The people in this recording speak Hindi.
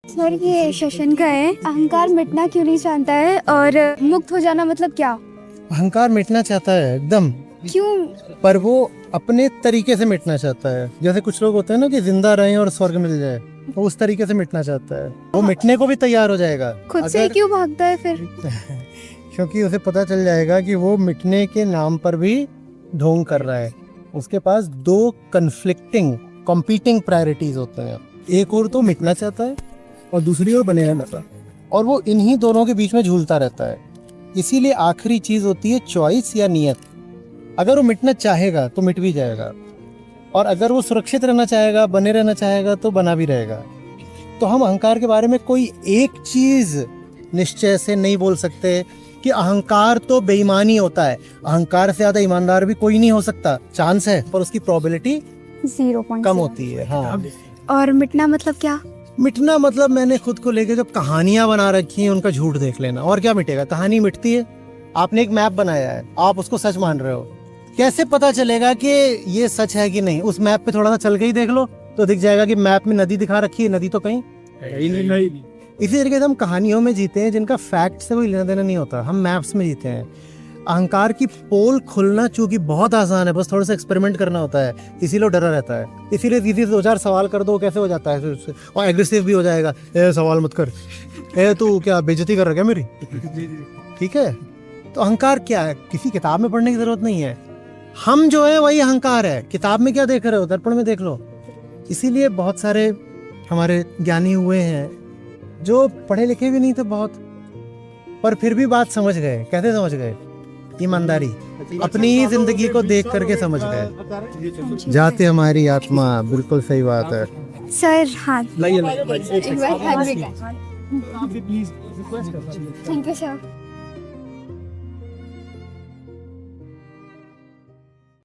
सर ये सेशन का है, अहंकार मिटना क्यों नहीं चाहता है और मुक्त हो जाना मतलब क्या? अहंकार मिटना चाहता है एकदम, क्यों? पर वो अपने तरीके से मिटना चाहता है। जैसे कुछ लोग होते हैं ना कि जिंदा रहें और स्वर्ग मिल जाए, वो उस तरीके से मिटना चाहता है। वो मिटने को भी तैयार हो जाएगा खुद से क्यों भागता है फिर? क्योंकि उसे पता चल जाएगा कि वो मिटने के नाम पर भी ढोंग कर रहा है। उसके पास दो कन्फ्लिक्टिंग कॉम्पीटिंग प्रायोरिटीज होते हैं, एक और तो मिटना चाहता है और दूसरी ओर बने रहना चाहता है, और वो इन्हीं दोनों के बीच में झूलता रहता है। इसीलिए आखिरी चीज होती है चॉइस या नियत। अगर वो मिटना चाहेगा तो मिट भी जाएगा, और अगर वो सुरक्षित रहना चाहेगा, बने रहना चाहेगा, तो बना भी रहेगा। तो हम अहंकार के बारे में कोई एक चीज निश्चय से नहीं बोल सकते कि अहंकार तो बेईमानी होता है। अहंकार से ज्यादा ईमानदार भी कोई नहीं हो सकता। चांस है पर उसकी प्रोबेबिलिटी 0.0 कम होती है। हाँ, और मिटना मतलब क्या? मिटना मतलब मैंने खुद को लेके जो कहानियां बना रखी हैं उनका झूठ देख लेना। और क्या मिटेगा? कहानी मिटती है। आपने एक मैप बनाया है, आप उसको सच मान रहे हो, कैसे पता चलेगा कि ये सच है कि नहीं? उस मैप पे थोड़ा सा चल के ही देख लो तो दिख जाएगा कि मैप में नदी दिखा रखी है, नदी तो कहीं नहीं। इसी तरीके से हम कहानियों में जीते हैं जिनका फैक्ट से कोई लेना देना नहीं होता। हम मैप्स में जीते हैं। अहंकार की पोल खुलना चूंकि बहुत आसान है, बस थोड़ा सा एक्सपेरिमेंट करना होता है, इसीलिए डरा रहता है। इसीलिए दीदी से 2-4 सवाल कर दो, कैसे हो जाता है फिर, और एग्रेसिव भी हो जाएगा। ए सवाल मत कर, ए तू क्या बेइज्जती कर रहा है क्या मेरी? ठीक है, तो अहंकार क्या है? किसी किताब में पढ़ने की जरूरत नहीं है। हम जो है वही अहंकार है। किताब में क्या देख रहे हो? दर्पण में देख लो। इसीलिए बहुत सारे हमारे ज्ञानी हुए हैं जो पढ़े लिखे भी नहीं थे बहुत, पर फिर भी बात समझ गए। कैसे समझ गए? ईमानदारी, अपनी जिंदगी को देख करके समझ गए। जाते हमारी आत्मा, बिल्कुल सही बात है। सर हाथ लाइए थैंक यू सर।